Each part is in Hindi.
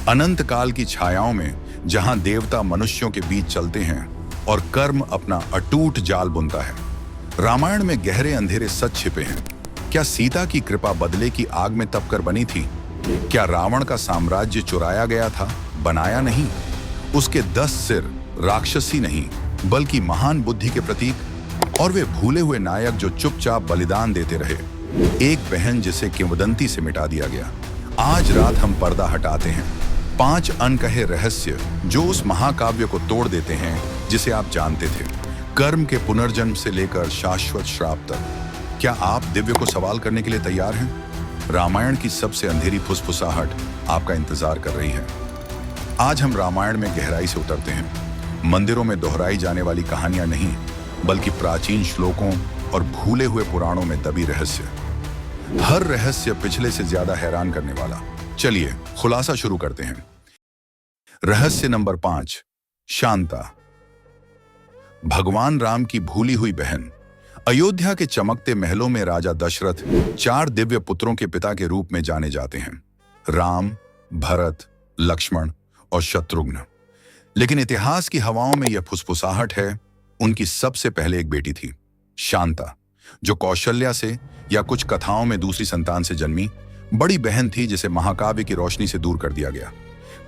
अनंत काल की छायाओं में जहां देवता मनुष्यों के बीच चलते हैं और कर्म अपना अटूट जाल बुनता है, रामायण में गहरे अंधेरे सच छिपे हैं। क्या सीता की कृपा बदले की आग में तपकर बनी थी? क्या रावण का साम्राज्य चुराया गया था, बनाया नहीं? उसके 10 सिर राक्षसी नहीं बल्कि महान बुद्धि के प्रतीक। और वे भूले हुए नायक जो चुपचाप बलिदान देते रहे, एक बहन जिसे किंवदंती से मिटा दिया गया। आज रात हम पर्दा हटाते हैं 5 अनकहे रहस्य जो उस महाकाव्य को तोड़ देते हैं जिसे आप जानते थे, कर्म के पुनर्जन्म से लेकर शाश्वत श्राप तक। क्या आप दिव्य को सवाल करने के लिए तैयार हैं? रामायण की सबसे अंधेरी फुसफुसाहट आपका इंतजार कर रही है। आज हम रामायण में गहराई से उतरते हैं। मंदिरों में दोहराई जाने वाली कहानियां नहीं, बल्कि प्राचीन श्लोकों और भूले हुए पुराणों में दबी रहस्य। हर रहस्य पिछले से ज्यादा हैरान करने वाला। चलिए खुलासा शुरू करते हैं। रहस्य नंबर 5, शांता। भगवान राम की भूली हुई बहन। अयोध्या के चमकते महलों में राजा दशरथ 4 दिव्य पुत्रों के पिता के रूप में जाने जाते हैं, राम, भरत, लक्ष्मण और शत्रुघ्न। लेकिन इतिहास की हवाओं में यह फुसफुसाहट है, उनकी सबसे पहले एक बेटी थी, शांता, जो कौशल्या से या कुछ कथाओं में दूसरी संतान से जन्मी बड़ी बहन थी जिसे महाकाव्य की रोशनी से दूर कर दिया गया।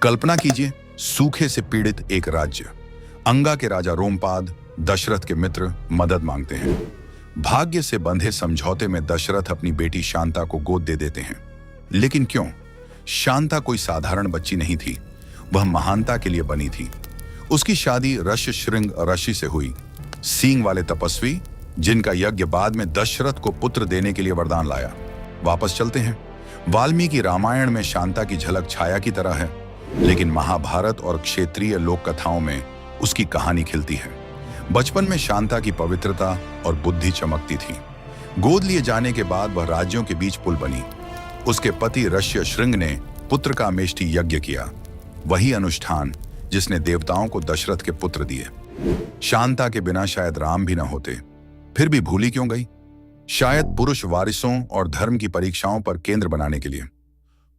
कल्पना कीजिए, सूखे से पीड़ित एक राज्य। अंगा के राजा रोमपाद, दशरथ के मित्र, मदद मांगते हैं। भाग्य से बंधे समझौते में दशरथ अपनी बेटी शांता को गोद दे देते हैं। लेकिन क्यों? शांता कोई साधारण बच्ची नहीं थी, वह महानता के लिए बनी थी। उसकी शादी ऋष्यशृंग ऋषि से हुई, सींग वाले तपस्वी, जिनका यज्ञ बाद में दशरथ को पुत्र देने के लिए वरदान लाया। वापस चलते हैं। वाल्मीकि रामायण में शांता की झलक छाया की तरह है, लेकिन महाभारत और क्षेत्रीय लोक कथाओं में उसकी कहानी खिलती है। बचपन में शांता की पवित्रता और बुद्धि चमकती थी। गोद लिए जाने के बाद वह राज्यों के बीच पुल बनी। उसके पति ऋष्यशृंग ने पुत्र का मेष्टि यज्ञ किया, वही अनुष्ठान जिसने देवताओं को दशरथ के पुत्र दिए। शांता के बिना शायद राम भी न होते। फिर भी भूली क्यों गई? शायद पुरुष वारिसों और धर्म की परीक्षाओं पर केंद्र बनाने के लिए।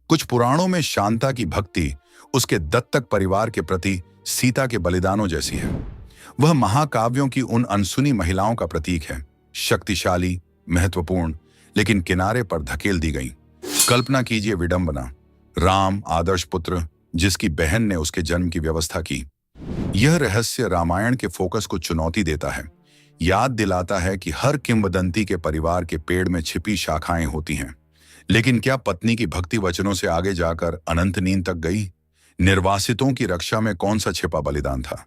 कुछ पुराणों में शांता की भक्ति उसके दत्तक परिवार के प्रति सीता के बलिदानों जैसी है। वह महाकाव्यों की उन अनसुनी महिलाओं का प्रतीक है, शक्तिशाली, महत्वपूर्ण, लेकिन किनारे पर धकेल दी गई। कल्पना कीजिए विडंबना, राम आदर्श पुत्र जिसकी बहन ने उसके जन्म की व्यवस्था की। यह रहस्य रामायण के फोकस को चुनौती देता है, याद दिलाता है कि हर किंवदंती के परिवार के पेड़ में छिपी शाखाएं होती हैं। लेकिन क्या पत्नी की भक्ति वचनों से आगे जाकर अनंत नींद तक गई? निर्वासितों की रक्षा में कौन सा छिपा बलिदान था?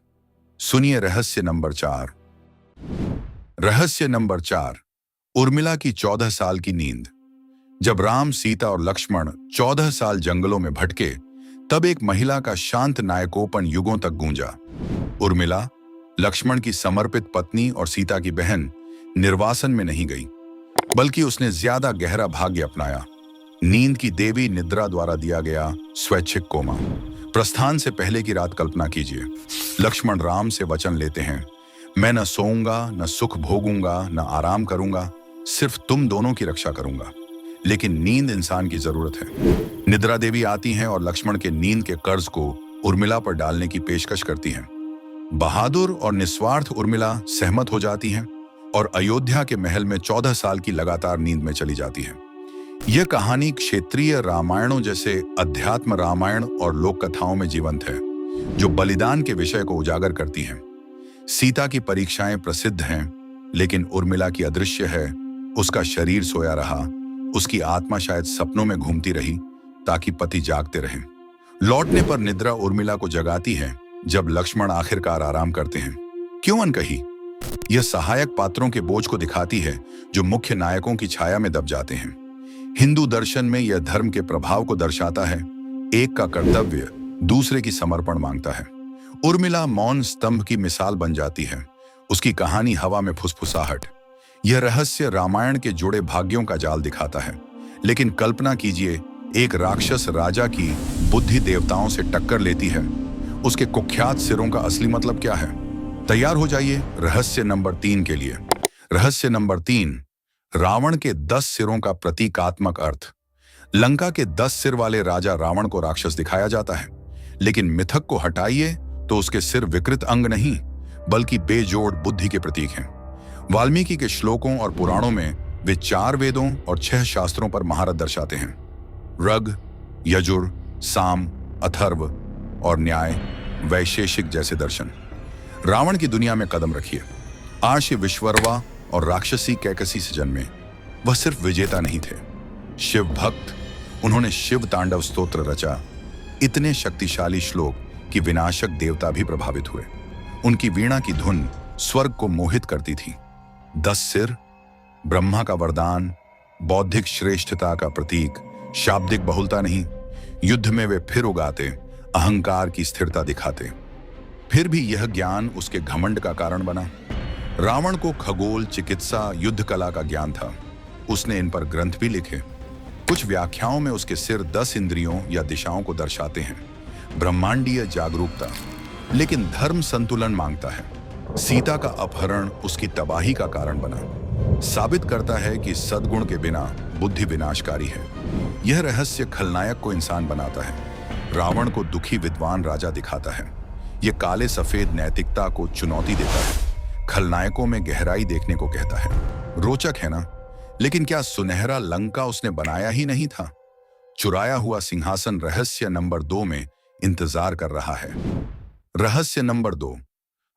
सुनिए रहस्य नंबर 4। रहस्य नंबर 4, उर्मिला की 14 साल की नींद। जब राम, सीता और लक्ष्मण 14 साल जंगलों में भटके, तब एक महिला का शांत नायकोपन युगों तक गूंजा। उर्मिला, लक्ष्मण की समर्पित पत्नी और सीता की बहन, निर्वासन में नहीं गई, बल्कि उसने ज्यादा गहरा भाग्य अपनाया। नींद की देवी निद्रा द्वारा दिया गया स्वैच्छिक कोमा। प्रस्थान से पहले की रात कल्पना कीजिए। लक्ष्मण राम से वचन लेते हैं, मैं न सोऊंगा, न सुख भोगूंगा, न आराम करूंगा, सिर्फ तुम दोनों की रक्षा करूंगा। लेकिन नींद इंसान की जरूरत है। निद्रा देवी आती हैं और लक्ष्मण के नींद के कर्ज को उर्मिला पर डालने की पेशकश करती हैं। बहादुर और निस्वार्थ उर्मिला सहमत हो जाती हैं और अयोध्या के महल में 14 साल की लगातार नींद में चली जाती है। यह कहानी क्षेत्रीय रामायणों जैसे अध्यात्म रामायण और लोक कथाओं में जीवंत है, जो बलिदान के विषय को उजागर करती हैं। सीता की परीक्षाएं प्रसिद्ध हैं, लेकिन उर्मिला की अदृश्य है। उसका शरीर सोया रहा, उसकी आत्मा शायद सपनों में घूमती रही ताकि पति जागते रहें। लौटने पर निद्रा उर्मिला को जगाती है जब लक्ष्मण आखिरकार आराम करते हैं। क्यों अनकही? यह सहायक पात्रों के बोझ को दिखाती है जो मुख्य नायकों की छाया में दब जाते हैं। हिंदू दर्शन में यह धर्म के प्रभाव को दर्शाता है। एक का कर्तव्य दूसरे की समर्पण मांगता है। उर्मिला मौन स्तंभ की मिसाल बन जाती है, उसकी कहानी हवा में फुसफुसाहट। यह रहस्य रामायण के जुड़े भाग्यों का जाल दिखाता है। लेकिन कल्पना कीजिए, एक राक्षस राजा की बुद्धि देवताओं से टक्कर लेती है। उसके कुख्यात सिरों का असली मतलब क्या है? तैयार हो जाइए रहस्य नंबर 3 के लिए। रहस्य नंबर 3, रावण के 10 सिरों का प्रतीकात्मक अर्थ। लंका के 10 सिर वाले राजा रावण को राक्षस दिखाया जाता है, लेकिन मिथक को हटाइए तो उसके सिर विकृत अंग नहीं बल्कि बेजोड़ बुद्धि के प्रतीक हैं। वाल्मीकि के श्लोकों और पुराणों में वे 4 वेदों और 6 शास्त्रों पर महारत दर्शाते हैं। ऋग, यजुर, साम, अथर्व और न्याय, वैशेषिक जैसे दर्शन। रावण की दुनिया में कदम रखिए। आर्य विश्वरवा और राक्षसी कैकसी से जन्मे। वह सिर्फ विजेता नहीं थे, शिव भक्त। उन्होंने शिव तांडव स्तोत्र रचा, इतने शक्तिशाली श्लोक कि विनाशक देवता भी प्रभावित हुए। उनकी वीणा की धुन स्वर्ग को मोहित करती थी। 10 सिर, ब्रह्मा का वरदान, बौद्धिक श्रेष्ठता का प्रतीक, शाब्दिक बहुलता नहीं। युद्ध में वे फिर उगाते, अहंकार की स्थिरता दिखाते। फिर भी यह ज्ञान उसके घमंड का कारण बना। रावण को खगोल, चिकित्सा, युद्ध कला का ज्ञान था। उसने इन पर ग्रंथ भी लिखे। कुछ व्याख्याओं में उसके सिर 10 इंद्रियों या दिशाओं को दर्शाते हैं। ब्रह्मांडीय जागरूकता, लेकिन धर्म संतुलन मांगता है। सीता का अपहरण उसकी तबाही का कारण बना, साबित करता है कि सद्गुण के बिना बुद्धि विनाशकारी है। यह रहस्य खलनायक को इंसान बनाता है, रावण को दुखी विद्वान राजा दिखाता है। यह काले सफेद नैतिकता को चुनौती देता है, खलनायकों में गहराई देखने को कहता है। रोचक है ना? लेकिन क्या सुनहरा लंका उसने बनाया ही नहीं था? चुराया हुआ सिंहासन रहस्य नंबर 2 में इंतजार कर रहा है। रहस्य नंबर 2,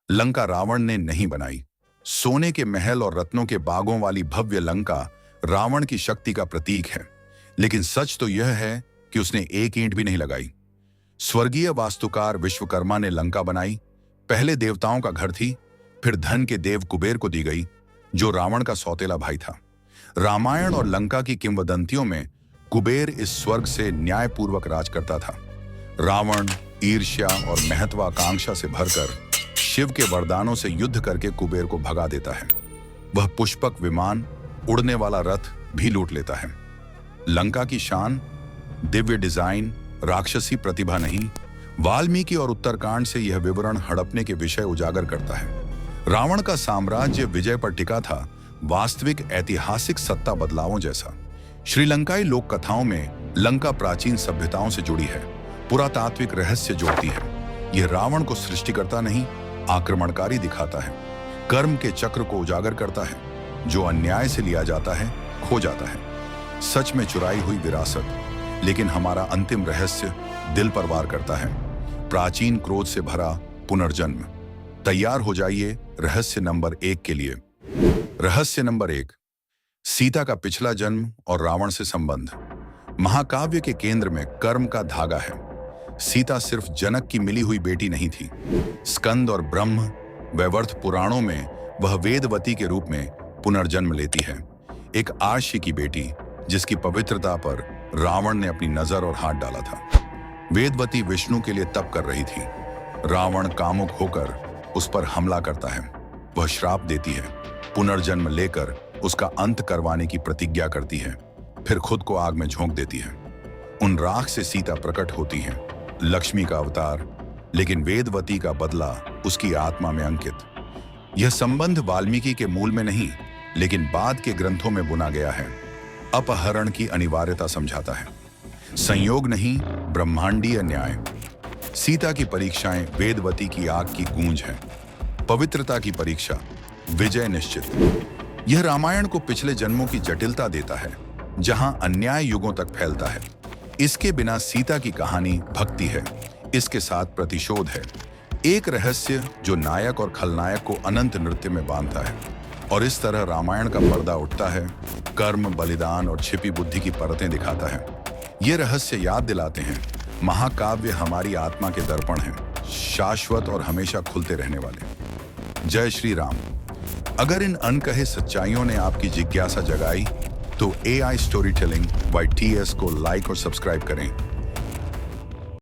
लंका रावण ने नहीं बनाई। सोने के महल और रत्नों के बागों वाली भव्य लंका रावण की शक्ति का प्रतीक है, लेकिन सच तो यह है कि उसने एक ईंट भी नहीं लगाई। स्वर्गीय वास्तुकार विश्वकर्मा ने लंका बनाई। पहले देवताओं का घर थी, फिर धन के देव कुबेर को दी गई, जो रावण का सौतेला भाई था। रामायण और लंका की किंवदंतियों में कुबेर इस स्वर्ग से न्यायपूर्वक राज करता था। रावण ईर्ष्या और महत्वाकांक्षा से भरकर शिव के वरदानों से युद्ध करके कुबेर को भगा देता है। वह पुष्पक विमान, उड़ने वाला रथ भी लूट लेता है। लंका की शान, दिव्य डिजाइन, राक्षसी प्रतिभा नहीं। वाल्मीकि और उत्तरकांड से यह विवरण हड़पने के विषय उजागर करता है। रावण का साम्राज्य विजय पर टिका था, वास्तविक ऐतिहासिक सत्ता बदलावों जैसा। श्रीलंकाई लोक कथाओं में लंका प्राचीन सभ्यताओं से जुड़ी है, पुरातात्विक रहस्य जोड़ती है। यह रावण को सृष्टिकर्ता नहीं, आक्रमणकारी दिखाता है। कर्म के चक्र को उजागर करता है, जो अन्याय से लिया जाता है खो जाता है। सच में चुराई हुई विरासत, लेकिन हमारा अंतिम रहस्य दिल पर वार करता है। प्राचीन क्रोध से भरा पुनर्जन्म। तैयार हो जाइए रहस्य नंबर 1 के लिए। रहस्य नंबर 1, सीता का पिछला जन्म और रावण से संबंध। महाकाव्य के केंद्र में कर्म का धागा है। सीता सिर्फ जनक की मिली हुई बेटी नहीं थी। स्कंद और ब्रह्म वैवर्त पुराणों में वह वेदवती के रूप में पुनर्जन्म लेती है, एक आर्षि की बेटी जिसकी पवित्रता पर रावण ने अपनी नजर और हाथ डाला था। वेदवती विष्णु के लिए तप कर रही थी। रावण कामुक होकर उस पर हमला करता है। वह श्राप देती है, पुनर्जन्म लेकर उसका अंत करवाने की प्रतिज्ञा करती है, फिर खुद को आग में झोंक देती है। उन राख से सीता प्रकट होती है, लक्ष्मी का अवतार, लेकिन वेदवती का बदला उसकी आत्मा में अंकित। यह संबंध वाल्मीकि के मूल में नहीं, लेकिन बाद के ग्रंथों में बुना गया है। अपहरण की अनिवार्यता समझाता है, संयोग नहीं, ब्रह्मांडीय न्याय। सीता की परीक्षाएं वेदवती की आग की गूंज है, पवित्रता की परीक्षा, विजय निश्चित। यह रामायण को पिछले जन्मों की जटिलता देता है, जहां अन्याय युगों तक फैलता है। इसके बिना सीता की कहानी भक्ति है, इसके साथ प्रतिशोध है। एक रहस्य जो नायक और खलनायक को अनंत नृत्य में बांधता है। और इस तरह रामायण का पर्दा उठता है, कर्म, बलिदान और छिपी बुद्धि की परतें दिखाता है। ये रहस्य याद दिलाते हैं, महाकाव्य हमारी आत्मा के दर्पण हैं, शाश्वत और हमेशा खुलते रहने वाले। जय श्री राम। अगर इन अनकहे सच्चाइयों ने आपकी जिज्ञासा जगाई तो AI स्टोरी टेलिंग YTS को लाइक और सब्सक्राइब करें।